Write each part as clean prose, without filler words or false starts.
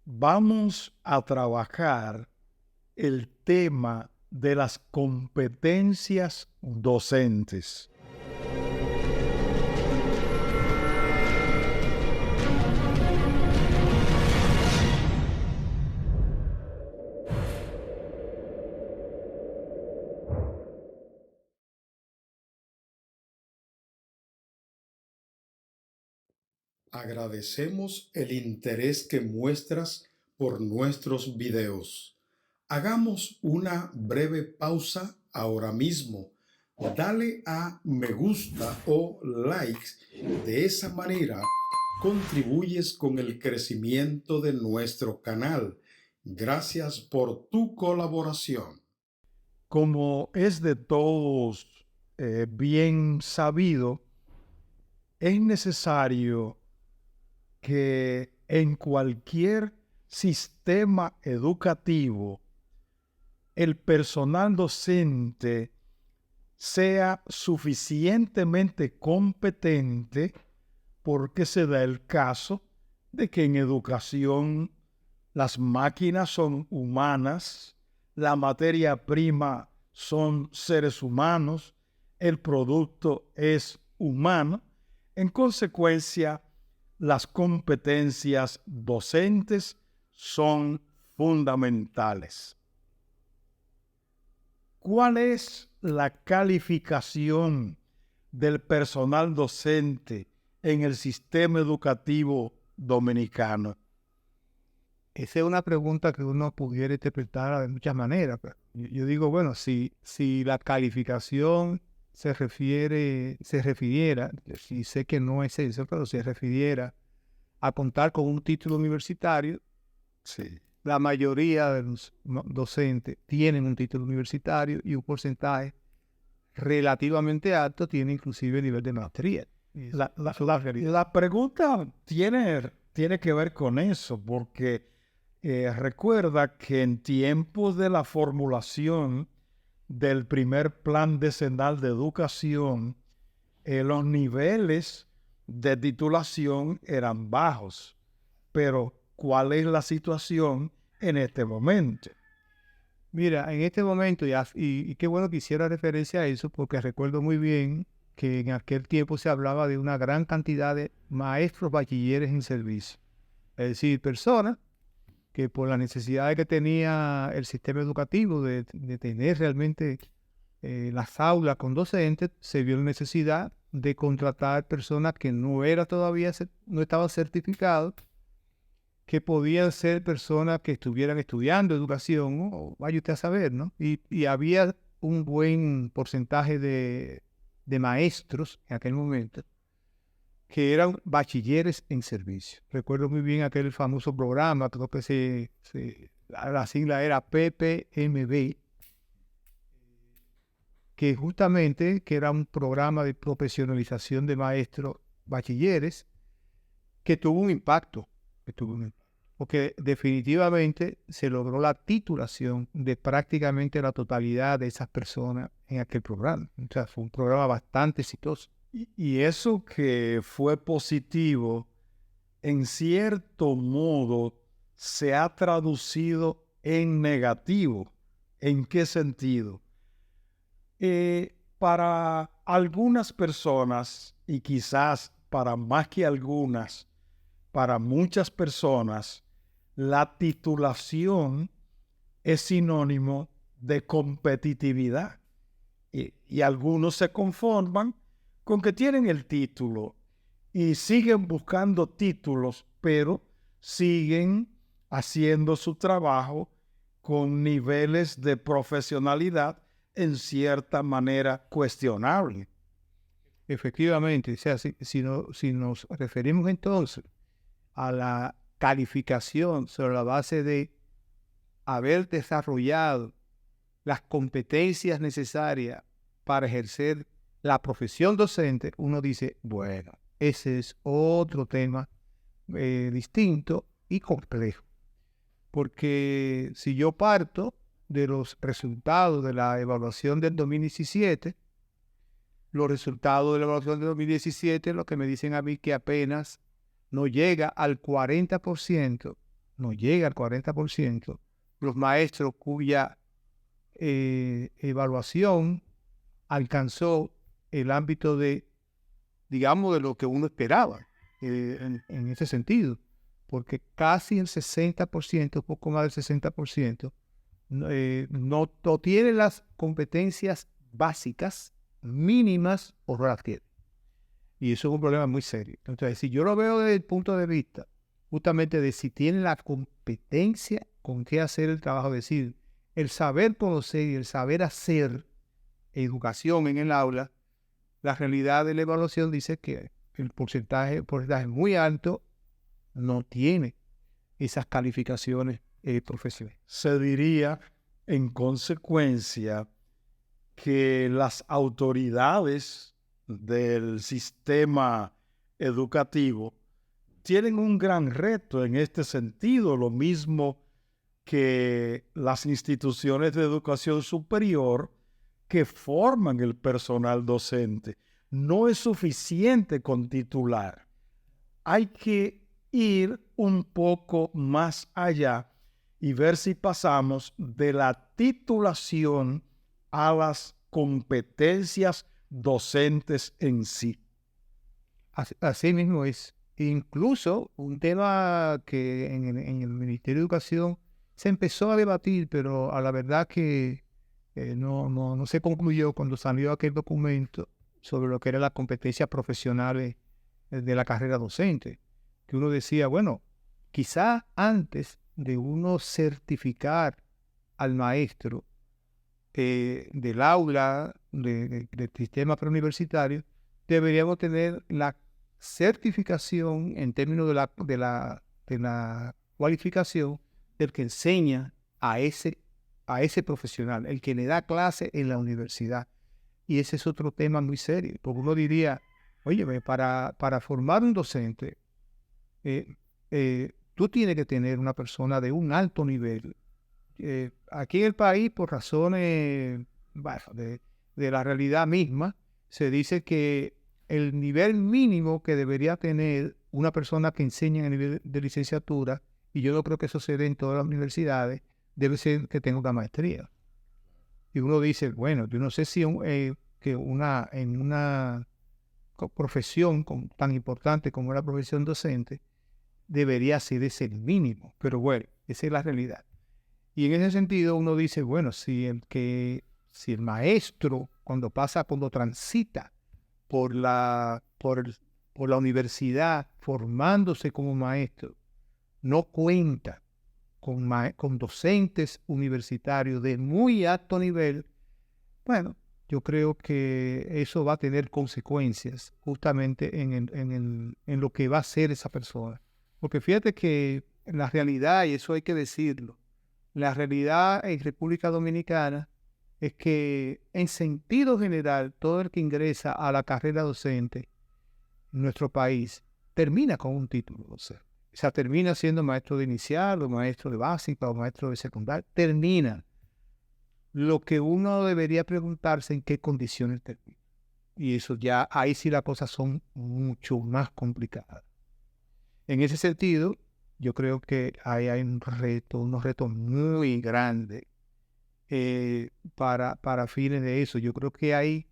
vamos a trabajar el tema de las competencias docentes. Agradecemos el interés que muestras por nuestros videos. Hagamos una breve pausa ahora mismo. Dale a me gusta o likes. De esa manera contribuyes con el crecimiento de nuestro canal. Gracias por tu colaboración. Como es de todos bien sabido, es necesario que en cualquier sistema educativo el personal docente sea suficientemente competente, porque se da el caso de que en educación las máquinas son humanas, la materia prima son seres humanos, el producto es humano. En consecuencia, las competencias docentes son fundamentales. ¿Cuál es la calificación del personal docente en el sistema educativo dominicano? Esa es una pregunta que uno pudiera interpretar de muchas maneras. Pero yo digo, bueno, si la calificación se refiriera, y sé que no es eso, pero se refiriera a contar con un título universitario, Sí. la mayoría de los docentes tienen un título universitario y un porcentaje relativamente alto tiene inclusive nivel de maestría. La pregunta tiene que ver con eso, porque recuerda que en tiempos de la formulación del primer plan decenal de educación, los niveles de titulación eran bajos. Pero, ¿cuál es la situación en este momento? Mira, en este momento, y qué bueno que hiciera referencia a eso, porque recuerdo muy bien que en aquel tiempo se hablaba de una gran cantidad de maestros bachilleres en servicio. Es decir, personas que por la necesidad que tenía el sistema educativo de tener realmente las aulas con docentes, se vio la necesidad de contratar personas que no era todavía, no estaban certificados, que podían ser personas que estuvieran estudiando educación, ¿no? O vaya usted a saber, ¿no? Y había un buen porcentaje de maestros en aquel momento que eran bachilleres en servicio. Recuerdo muy bien aquel famoso programa, creo que la sigla era PPMB, que justamente que era un programa de profesionalización de maestros bachilleres que tuvo un impacto, porque definitivamente se logró la titulación de prácticamente la totalidad de esas personas en aquel programa. O sea, fue un programa bastante exitoso. Y eso que fue positivo, en cierto modo, se ha traducido en negativo. ¿En qué sentido? Para algunas personas, y quizás para más que algunas, para muchas personas, la titulación es sinónimo de competitividad. Y algunos se conforman con que tienen el título y siguen buscando títulos, pero siguen haciendo su trabajo con niveles de profesionalidad en cierta manera cuestionable. Efectivamente, o sea, si nos referimos entonces a la calificación sobre la base de haber desarrollado las competencias necesarias para ejercer la profesión docente, uno dice, bueno, ese es otro tema distinto y complejo. Porque si yo parto de los resultados de la evaluación del 2017, los resultados de la evaluación del 2017 lo que me dicen a mí que apenas no llega al 40% no llega al 40%, los maestros cuya evaluación alcanzó el ámbito de, digamos, de lo que uno esperaba en ese sentido, porque casi el 60%, poco más del 60%, no tiene las competencias básicas, mínimas, o no las tiene. Y eso es un problema muy serio. Entonces, si yo lo veo desde el punto de vista justamente de si tiene la competencia con qué hacer el trabajo, es decir, el saber conocer y el saber hacer educación en el aula, la realidad de la evaluación dice que el porcentaje muy alto no tiene esas calificaciones profesionales. Se diría, en consecuencia, que las autoridades del sistema educativo tienen un gran reto en este sentido, lo mismo que las instituciones de educación superior que forman el personal docente. No es suficiente con titular. Hay que ir un poco más allá y ver si pasamos de la titulación a las competencias docentes en sí. Así mismo es. Incluso un tema que en el Ministerio de Educación se empezó a debatir, pero a la verdad que no se concluyó cuando salió aquel documento sobre lo que eran las competencias profesionales de la carrera docente, que uno decía, bueno, quizá antes de uno certificar al maestro del aula, del sistema preuniversitario, deberíamos tener la certificación en términos de la cualificación del que enseña a ese profesional, el que le da clase en la universidad. Y ese es otro tema muy serio, porque uno diría, oye, para formar un docente, tú tienes que tener una persona de un alto nivel. Aquí en el país, por razones de la realidad misma, se dice que el nivel mínimo que debería tener una persona que enseña en el nivel de licenciatura, y yo no creo que eso se dé en todas las universidades, debe ser que tenga una maestría. Y uno dice, bueno, yo no sé si en una profesión tan importante como la profesión docente, debería ser ese el mínimo. Pero bueno, esa es la realidad. Y en ese sentido uno dice, bueno, si el maestro cuando transita por la universidad formándose como maestro, no cuenta con docentes universitarios de muy alto nivel, bueno, yo creo que eso va a tener consecuencias justamente en lo que va a ser esa persona. Porque fíjate que la realidad, y eso hay que decirlo, la realidad en República Dominicana es que en sentido general todo el que ingresa a la carrera docente en nuestro país termina con un título docente. O sea, termina siendo maestro de inicial o maestro de básica o maestro de secundaria. Termina. Lo que uno debería preguntarse en qué condiciones termina. Y eso ya, ahí sí las cosas son mucho más complicadas. En ese sentido, yo creo que ahí hay unos retos muy grandes para fines de eso. Yo creo que hay,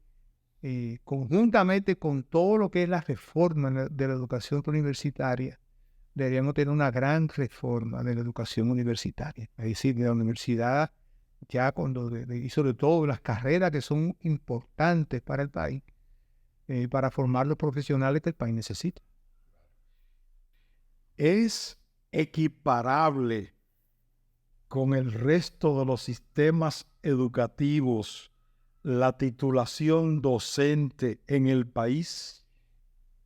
conjuntamente con todo lo que es la reforma de la educación universitaria, deberíamos tener una gran reforma de la educación universitaria. Es decir, de la universidad, ya y sobre todo las carreras que son importantes para el país, para formar los profesionales que el país necesita. Es equiparable con el resto de los sistemas educativos la titulación docente en el país.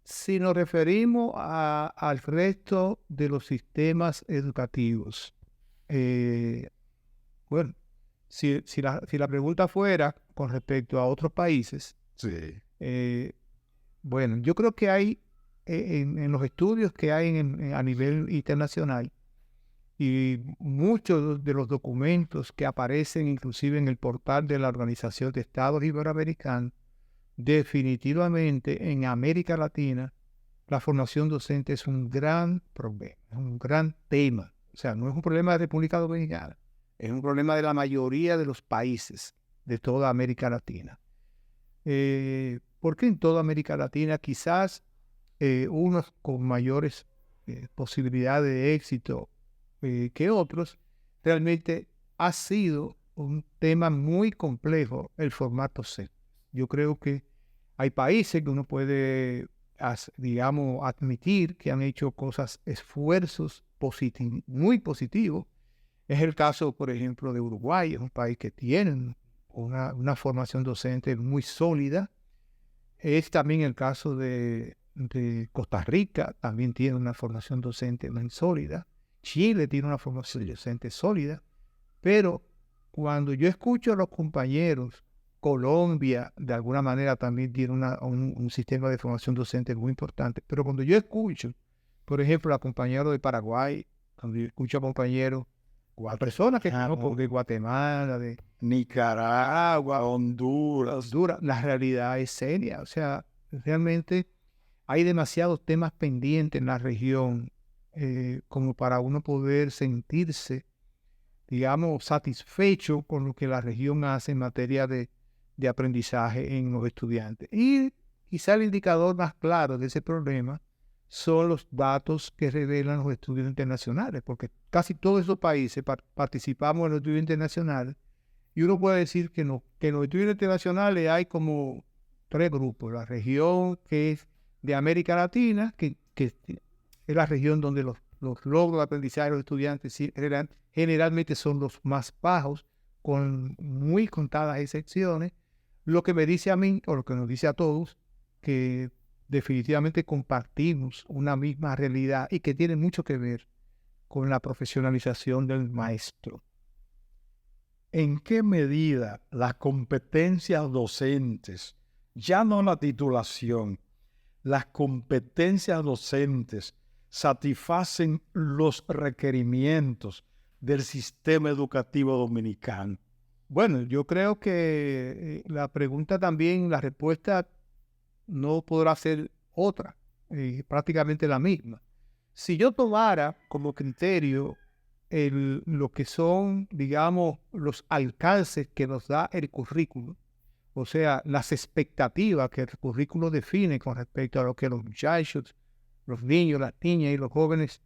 Si nos referimos al resto de los sistemas educativos, bueno, si la pregunta fuera con respecto a otros países, sí. Bueno, yo creo que hay en los estudios que hay a nivel internacional y muchos de los documentos que aparecen inclusive en el portal de la Organización de Estados Iberoamericanos, definitivamente en América Latina la formación docente es un gran problema, es un gran tema. O sea, no es un problema de República Dominicana, es un problema de la mayoría de los países de toda América Latina. Porque en toda América Latina quizás unos con mayores posibilidades de éxito que otros, realmente ha sido un tema muy complejo el formato C. Yo creo que hay países que uno puede, digamos, admitir que han hecho esfuerzos muy positivos. Es el caso, por ejemplo, de Uruguay, es un país que tiene una formación docente muy sólida. Es también el caso de Costa Rica, también tiene una formación docente muy sólida. Chile tiene una formación docente sólida. Pero cuando yo escucho a los compañeros, Colombia de alguna manera también tiene un sistema de formación docente muy importante. Pero cuando yo escucho, por ejemplo, a compañeros de Paraguay, cuando yo escucho a compañeros, a personas que conozco de Guatemala, de Nicaragua, Honduras, la realidad es seria. O sea, realmente hay demasiados temas pendientes en la región como para uno poder sentirse, digamos, satisfecho con lo que la región hace en materia de aprendizaje en los estudiantes. Y quizá el indicador más claro de ese problema son los datos que revelan los estudios internacionales, porque casi todos esos países participamos en los estudios internacionales, y uno puede decir que no, que en los estudios internacionales hay como 3 grupos: la región que es de América Latina, que es la región donde los logros de aprendizaje de los estudiantes generalmente son los más bajos, con muy contadas excepciones, lo que me dice a mí, o lo que nos dice a todos, que definitivamente compartimos una misma realidad y que tiene mucho que ver con la profesionalización del maestro. ¿En qué medida las competencias docentes, ya no la titulación, las competencias docentes satisfacen los requerimientos del sistema educativo dominicano? Bueno, yo creo que la pregunta también, la respuesta no podrá ser otra, prácticamente la misma. Si yo tomara como criterio lo que son, digamos, los alcances que nos da el currículo, o sea, las expectativas que el currículo define con respecto a lo que los muchachos, los niños, las niñas y los jóvenes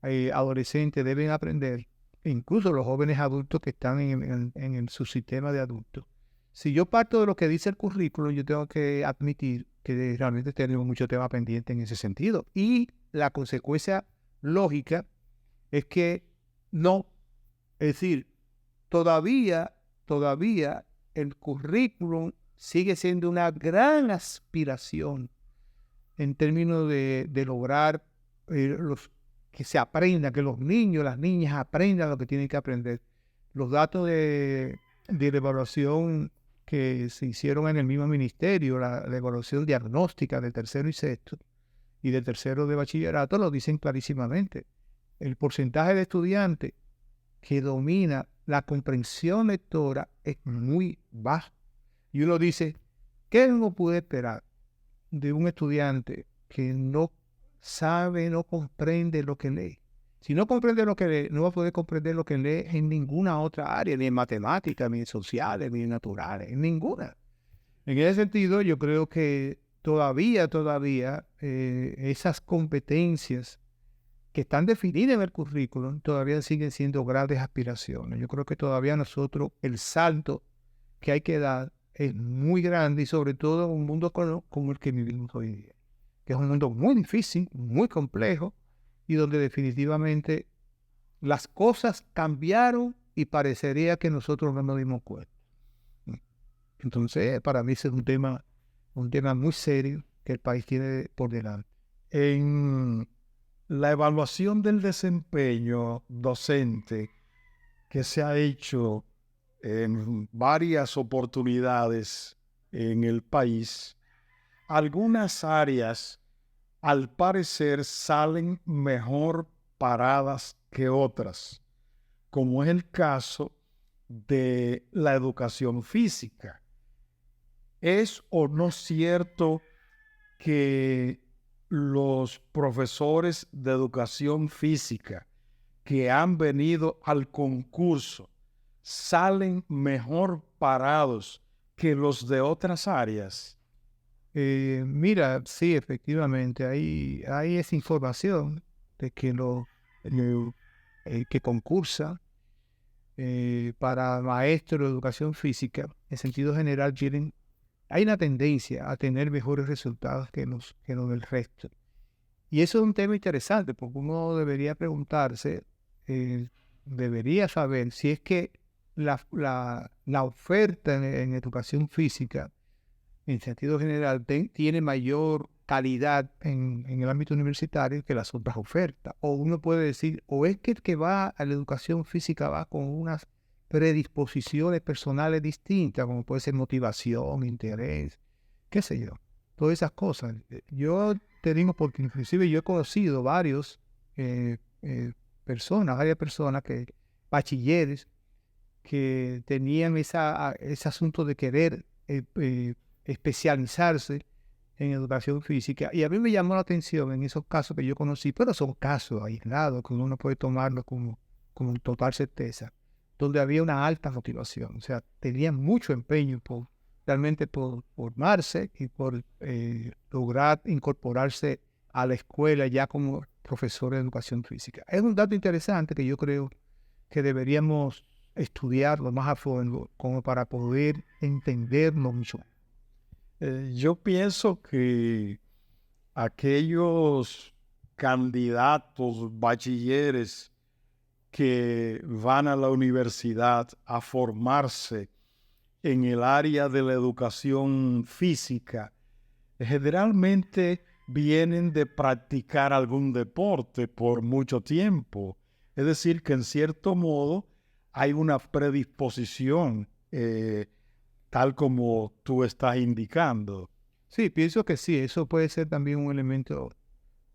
adolescentes deben aprender, incluso los jóvenes adultos que están en su sistema de adultos. Si yo parto de lo que dice el currículo, yo tengo que admitir que realmente tenemos mucho tema pendiente en ese sentido. Y la consecuencia lógica es que no, es decir, todavía el currículum sigue siendo una gran aspiración en términos de lograr que se aprenda, que los niños, las niñas aprendan lo que tienen que aprender. Los datos de la evaluación que se hicieron en el mismo ministerio, la evaluación diagnóstica de tercero y sexto y de tercero de bachillerato, lo dicen clarísimamente. El porcentaje de estudiantes que domina la comprensión lectora es muy bajo. Y uno dice, ¿qué uno puede esperar de un estudiante que no sabe, no comprende lo que lee? Si no comprende lo que lee, no va a poder comprender lo que lee en ninguna otra área, ni en matemáticas, ni en sociales, ni en naturales, en ninguna. En ese sentido, yo creo que todavía esas competencias que están definidas en el currículum todavía siguen siendo grandes aspiraciones. Yo creo que todavía nosotros el salto que hay que dar es muy grande, y sobre todo en un mundo como el que vivimos hoy día, que es un mundo muy difícil, muy complejo, y donde definitivamente las cosas cambiaron y parecería que nosotros no nos dimos cuenta. Entonces, para mí ese es un tema muy serio que el país tiene por delante. En la evaluación del desempeño docente que se ha hecho en varias oportunidades en el país, algunas áreas al parecer salen mejor paradas que otras, como es el caso de la educación física. ¿Es o no cierto que los profesores de educación física que han venido al concurso salen mejor parados que los de otras áreas? Mira, sí, efectivamente, hay esa información de que que concursa para maestros de educación física, en sentido general, hay una tendencia a tener mejores resultados que los del resto. Y eso es un tema interesante, porque uno debería preguntarse, debería saber si es que la oferta en educación física, en sentido general, tiene mayor calidad en el ámbito universitario que las otras ofertas. O uno puede decir, o es que el que va a la educación física va con unas predisposiciones personales distintas, como puede ser motivación, interés, qué sé yo, todas esas cosas. Yo te digo porque inclusive yo he conocido varias personas, bachilleres, que tenían ese asunto de querer especializarse en educación física. Y a mí me llamó la atención en esos casos que yo conocí, pero son casos aislados que uno no puede tomarlo como total certeza, donde había una alta motivación. O sea, tenían mucho empeño realmente por formarse y por lograr incorporarse a la escuela ya como profesor de educación física. Es un dato interesante que yo creo que deberíamos estudiarlo más a fondo como para poder entenderlo mucho. Yo pienso que aquellos candidatos, bachilleres que van a la universidad a formarse en el área de la educación física, generalmente vienen de practicar algún deporte por mucho tiempo. Es decir, que en cierto modo hay una predisposición, tal como tú estás indicando. Sí, pienso que sí, eso puede ser también un elemento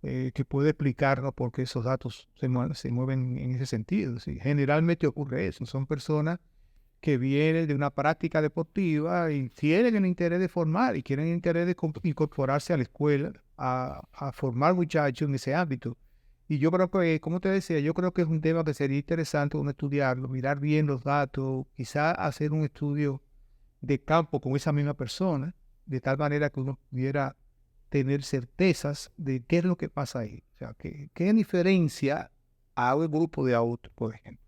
que puede explicarnos por qué esos datos se mueven en ese sentido. Sí. Generalmente ocurre eso, son personas que vienen de una práctica deportiva y tienen el interés de formar y quieren el interés de incorporarse a la escuela, a formar muchachos en ese ámbito. Y yo creo que, como te decía, yo creo que es un tema que sería interesante uno estudiarlo, mirar bien los datos, quizá hacer un estudio de campo con esa misma persona, de tal manera que uno pudiera tener certezas de qué es lo que pasa ahí. O sea, qué diferencia a un grupo de otro, por ejemplo.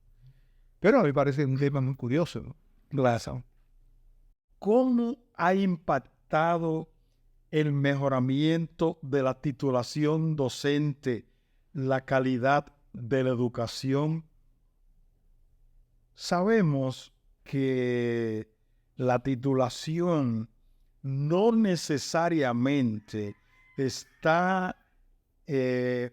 Pero a mí me parece un tema muy curioso, ¿no? Claro. ¿Cómo ha impactado el mejoramiento de la titulación docente la calidad de la educación? Sabemos que la titulación no necesariamente está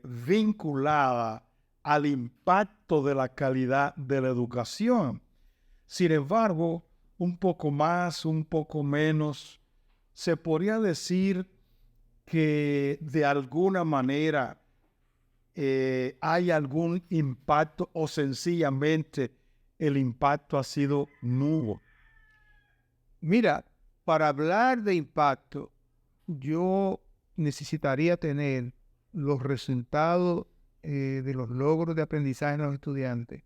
vinculada al impacto de la calidad de la educación. Sin embargo, un poco más, un poco menos, se podría decir que de alguna manera hay algún impacto o sencillamente el impacto ha sido nulo. Mira, para hablar de impacto, yo necesitaría tener los resultados de los logros de aprendizaje de los estudiantes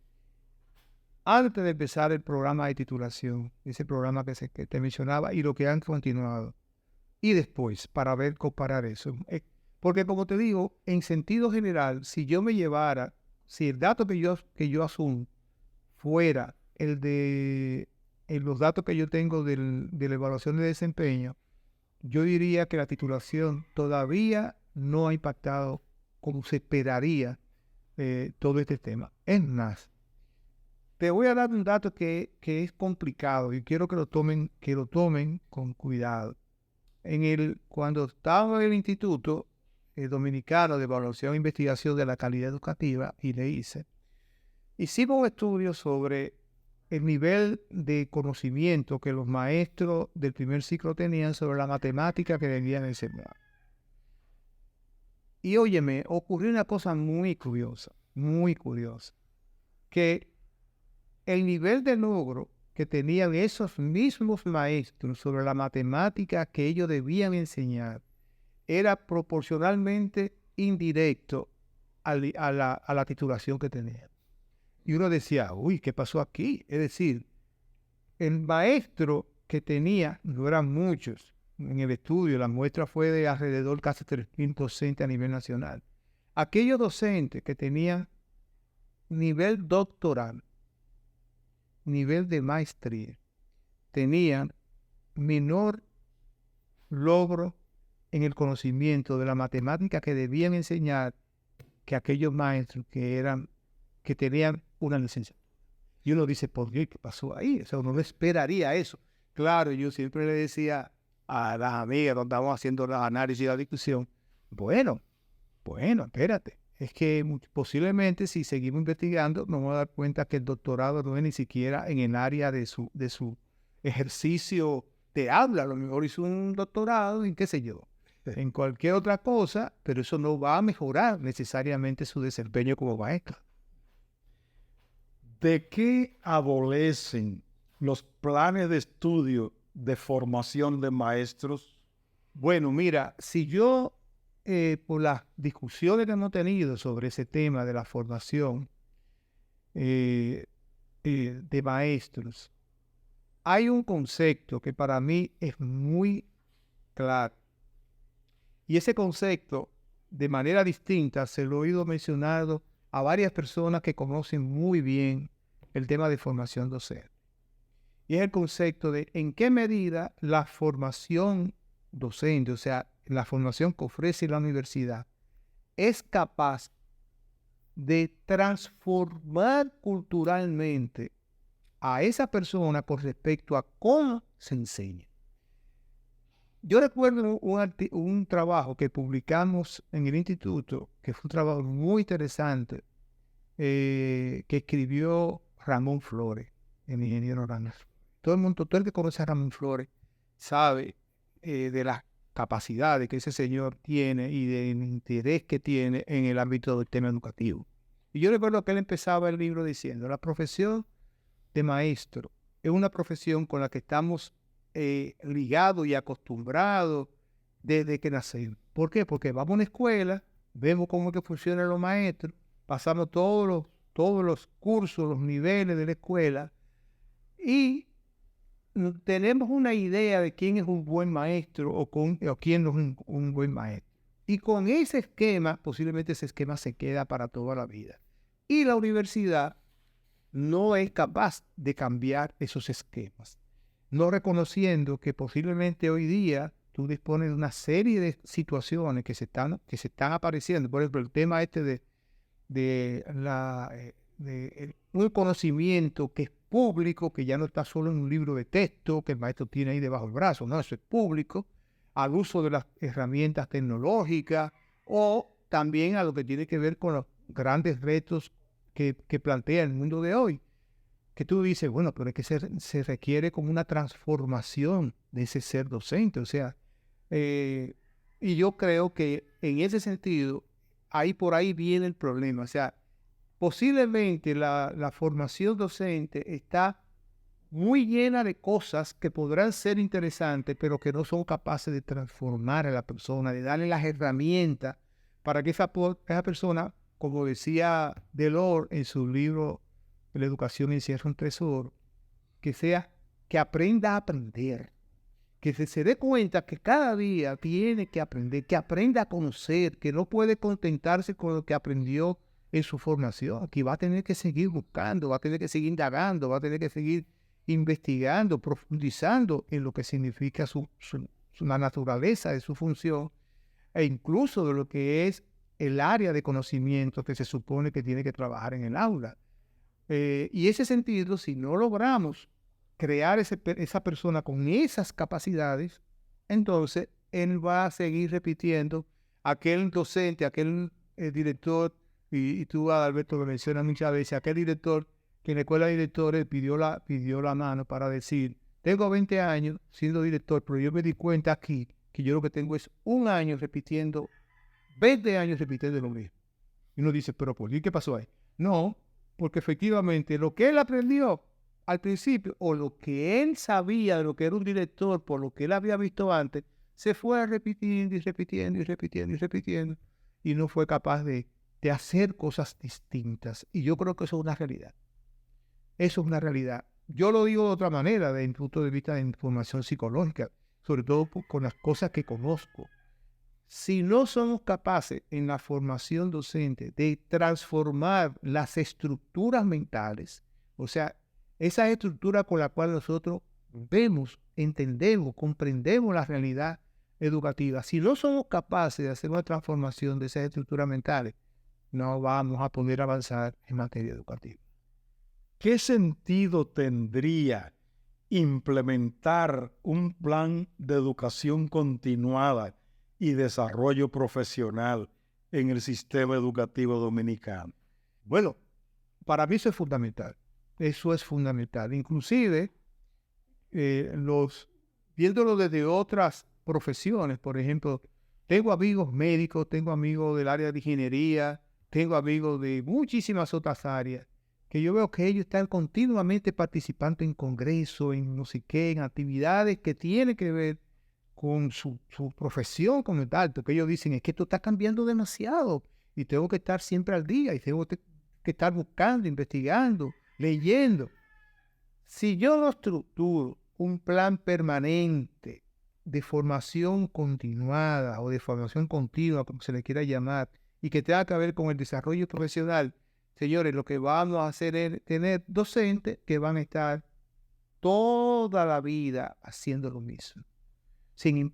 antes de empezar el programa de titulación, ese programa que te mencionaba y lo que han continuado. Y después, para comparar eso. Porque como te digo, en sentido general, si el dato que yo asumo fuera los datos que yo tengo de la evaluación de desempeño, yo diría que la titulación todavía no ha impactado como se esperaría todo este tema. Es más, te voy a dar un dato que es complicado y quiero que lo tomen con cuidado. Cuando estaba en el Instituto Dominicano de Evaluación e Investigación de la Calidad Educativa, INEICE, hicimos un estudio sobre el nivel de conocimiento que los maestros del primer ciclo tenían sobre la matemática que debían enseñar. Y óyeme, ocurrió una cosa muy curiosa, que el nivel de logro que tenían esos mismos maestros sobre la matemática que ellos debían enseñar era proporcionalmente indirecto a la titulación que tenían. Y uno decía, uy, ¿qué pasó aquí? Es decir, el maestro que tenía, no eran muchos en el estudio, la muestra fue de alrededor casi 300 docentes a nivel nacional. Aquellos docentes que tenían nivel doctoral, nivel de maestría, tenían menor logro en el conocimiento de la matemática que debían enseñar que aquellos maestros que tenían una licenciatura. Y uno dice, ¿por qué? ¿Qué pasó ahí? O sea, uno no esperaría eso. Claro, yo siempre le decía a las amigas cuando estábamos haciendo los análisis y la discusión, bueno, espérate. Es que posiblemente si seguimos investigando nos vamos a dar cuenta que el doctorado no es ni siquiera en el área de su ejercicio de habla. A lo mejor hizo un doctorado en qué sé yo, en cualquier otra cosa, pero eso no va a mejorar necesariamente su desempeño como maestro. ¿De qué adolecen los planes de estudio de formación de maestros? Bueno, mira, si yo, por las discusiones que hemos tenido sobre ese tema de la formación de maestros, hay un concepto que para mí es muy claro. Y ese concepto, de manera distinta, se lo he oído mencionado a varias personas que conocen muy bien el tema de formación docente. Y es el concepto de en qué medida la formación docente, o sea, la formación que ofrece la universidad, es capaz de transformar culturalmente a esa persona con respecto a cómo se enseña. Yo recuerdo un trabajo que publicamos en el instituto, que fue un trabajo muy interesante, que escribió Ramón Flores, el ingeniero Ramón. Todo el que conoce a Ramón Flores sabe de las capacidades que ese señor tiene y del interés que tiene en el ámbito del tema educativo. Y yo recuerdo que él empezaba el libro diciendo, la profesión de maestro es una profesión con la que estamos ligados y acostumbrados desde que nacemos. ¿Por qué? Porque vamos a una escuela, vemos cómo es que funcionan los maestros, pasamos todos los cursos, los niveles de la escuela y tenemos una idea de quién es un buen maestro o quién no es un buen maestro. Y con ese esquema, posiblemente ese esquema se queda para toda la vida. Y la universidad no es capaz de cambiar esos esquemas, no reconociendo que posiblemente hoy día tú dispones de una serie de situaciones que se están apareciendo. Por ejemplo, el tema este de un conocimiento que es público, que ya no está solo en un libro de texto que el maestro tiene ahí debajo del brazo, no, eso es público, al uso de las herramientas tecnológicas o también a lo que tiene que ver con los grandes retos que plantea el mundo de hoy, que tú dices, bueno, pero es que se requiere como una transformación de ese ser docente, o sea, y yo creo que en ese sentido, por ahí viene el problema, o sea, posiblemente la formación docente está muy llena de cosas que podrán ser interesantes, pero que no son capaces de transformar a la persona, de darle las herramientas para que esa persona, como decía Delors en su libro La educación encierra un tesoro, que aprenda a aprender, que se dé cuenta que cada día tiene que aprender, que aprenda a conocer, que no puede contentarse con lo que aprendió en su formación, que va a tener que seguir buscando, va a tener que seguir indagando, va a tener que seguir investigando, profundizando en lo que significa la naturaleza de su función e incluso de lo que es el área de conocimiento que se supone que tiene que trabajar en el aula. Y ese sentido, si no logramos crear esa persona con esas capacidades, entonces él va a seguir repitiendo aquel docente, aquel director, y tú, Alberto, lo mencionas muchas veces, aquel director que en la escuela de directores pidió la mano para decir, tengo 20 años siendo director, pero yo me di cuenta aquí que yo lo que tengo es 1 año repitiendo, 20 años repitiendo lo mismo. Y uno dice, pero ¿por qué pasó ahí? No, porque efectivamente lo que él aprendió al principio, o lo que él sabía de lo que era un director, por lo que él había visto antes, se fue repitiendo y repitiendo y repitiendo y repitiendo, y no fue capaz de de hacer cosas distintas. Y yo creo que eso es una realidad. Eso es una realidad. Yo lo digo de otra manera, desde mi punto de vista de información psicológica, sobre todo con las cosas que conozco. Si no somos capaces en la formación docente de transformar las estructuras mentales, o sea, esa estructura con la cual nosotros vemos, entendemos, comprendemos la realidad educativa, si no somos capaces de hacer una transformación de esas estructuras mentales, no vamos a poder avanzar en materia educativa. ¿Qué sentido tendría implementar un plan de educación continuada y desarrollo profesional en el sistema educativo dominicano? Bueno, para mí eso es fundamental. Eso es fundamental. Inclusive, viéndolo desde otras profesiones, por ejemplo, tengo amigos médicos, tengo amigos del área de ingeniería, tengo amigos de muchísimas otras áreas, que yo veo que ellos están continuamente participando en congresos, en no sé qué, en actividades que tienen que ver con su profesión como tal, porque ellos dicen, es que esto está cambiando demasiado y tengo que estar siempre al día y tengo que estar buscando, investigando, leyendo. Si yo no estructuro un plan permanente de formación continuada o de formación continua, como se le quiera llamar, y que tenga que ver con el desarrollo profesional, señores, lo que vamos a hacer es tener docentes que van a estar toda la vida haciendo lo mismo, sin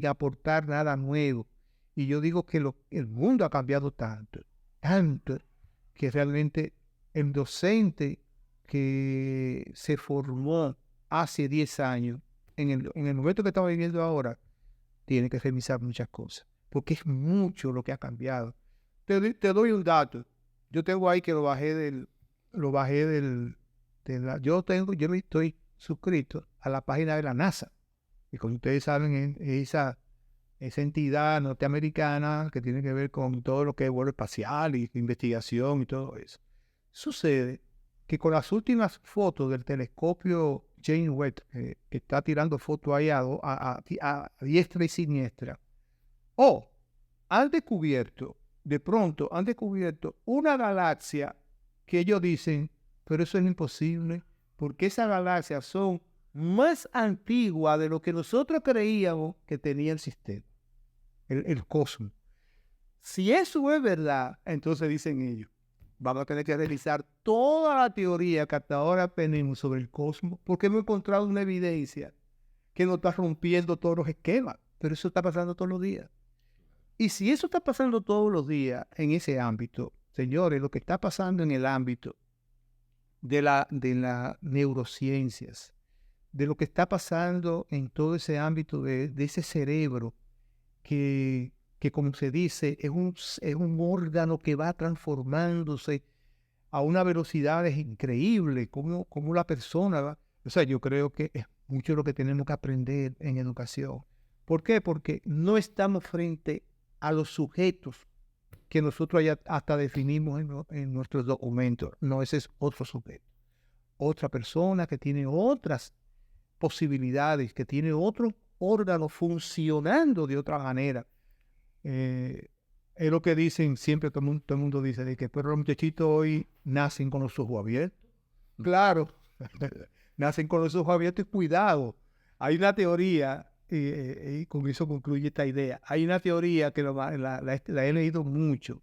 aportar nada nuevo. Y yo digo que el mundo ha cambiado tanto, que realmente el docente que se formó hace 10 años, en el momento que estamos viviendo ahora, tiene que revisar muchas cosas, porque es mucho lo que ha cambiado. Te doy un dato. Yo tengo ahí que yo estoy suscrito a la página de la NASA. Y como ustedes saben, esa entidad norteamericana que tiene que ver con todo lo que es vuelo espacial y investigación y todo eso. Sucede que con las últimas fotos del telescopio James Webb, que está tirando fotos ahí a diestra y siniestra, de pronto han descubierto una galaxia que ellos dicen, pero eso es imposible, porque esas galaxias son más antiguas de lo que nosotros creíamos que tenía el sistema, el cosmos. Si eso es verdad, entonces dicen ellos, vamos a tener que revisar toda la teoría que hasta ahora tenemos sobre el cosmos, porque hemos encontrado una evidencia que nos está rompiendo todos los esquemas, pero eso está pasando todos los días. Y si eso está pasando todos los días en ese ámbito, señores, lo que está pasando en el ámbito de las neurociencias, de lo que está pasando en todo ese ámbito de ese cerebro que como se dice, es un órgano que va transformándose a una velocidad increíble, como la persona va. O sea, yo creo que es mucho lo que tenemos que aprender en educación. ¿Por qué? Porque no estamos frente a los sujetos que nosotros ya hasta definimos en nuestros documentos. No, ese es otro sujeto. Otra persona que tiene otras posibilidades, que tiene otro órgano funcionando de otra manera. Es lo que dicen siempre, todo el mundo dice, de que pero los muchachitos hoy nacen con los ojos abiertos. Claro, nacen con los ojos abiertos y cuidado. Hay una teoría, y con eso concluye esta idea, hay una teoría que la he leído mucho,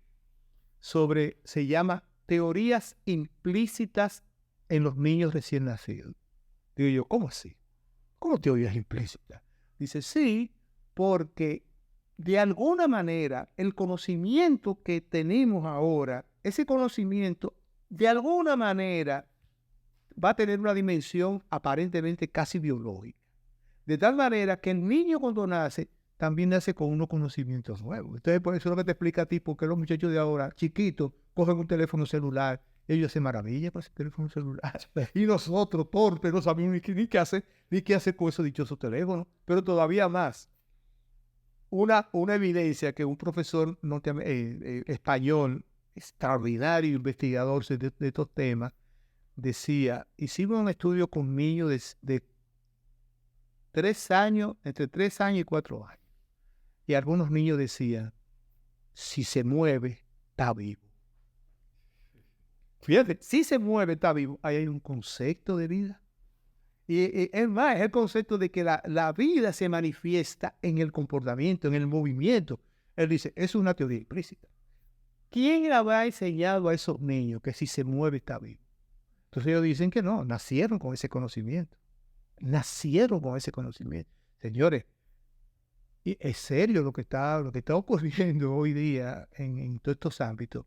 se llama teorías implícitas en los niños recién nacidos. Digo yo, ¿cómo así? ¿Cómo teorías implícitas? Dice, sí, porque de alguna manera el conocimiento que tenemos ahora, ese conocimiento de alguna manera va a tener una dimensión aparentemente casi biológica. De tal manera que el niño cuando nace también nace con unos conocimientos nuevos. Entonces, por eso es lo que te explica a ti, porque los muchachos de ahora, chiquitos, cogen un teléfono celular, ellos hacen maravillas con ese teléfono celular. Y nosotros, torpes, no sabemos ni qué hacer con esos dichosos teléfonos. Pero todavía más. Una evidencia que un profesor español, extraordinario investigador de estos temas, decía, hicimos un estudio con niños de 3 años, entre 3 años y 4 años. Y algunos niños decían, si se mueve, está vivo. Fíjate, si se mueve, está vivo, ahí hay un concepto de vida. Y es más, es el concepto de que la vida se manifiesta en el comportamiento, en el movimiento. Él dice, es una teoría implícita. ¿Quién le habrá enseñado a esos niños que si se mueve está vivo? Entonces ellos dicen que no, nacieron con ese conocimiento. Nacieron con ese conocimiento. Señores, y es serio lo que está ocurriendo hoy día en todos estos ámbitos.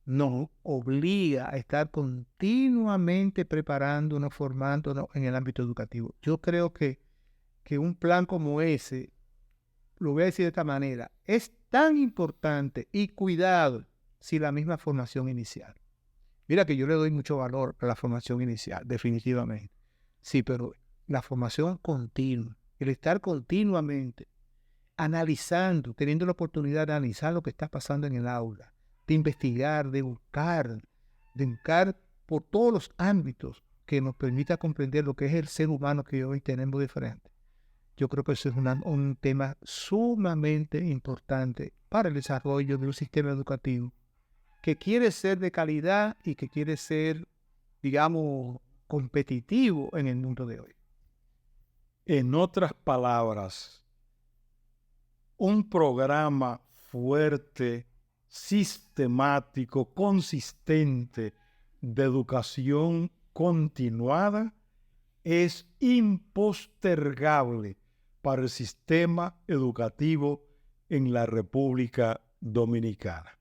Nos obliga a estar continuamente preparándonos, formándonos en el ámbito educativo. Yo creo que un plan como ese, lo voy a decir de esta manera, es tan importante y cuidado si la misma formación inicial. Mira que yo le doy mucho valor a la formación inicial, definitivamente. Sí, pero la formación continua, el estar continuamente analizando, teniendo la oportunidad de analizar lo que está pasando en el aula, de investigar, de buscar por todos los ámbitos que nos permita comprender lo que es el ser humano que hoy tenemos de frente. Yo creo que eso es un tema sumamente importante para el desarrollo de un sistema educativo que quiere ser de calidad y que quiere ser, digamos, competitivo en el mundo de hoy. En otras palabras, un programa fuerte, sistemático, consistente de educación continuada es impostergable para el sistema educativo en la República Dominicana.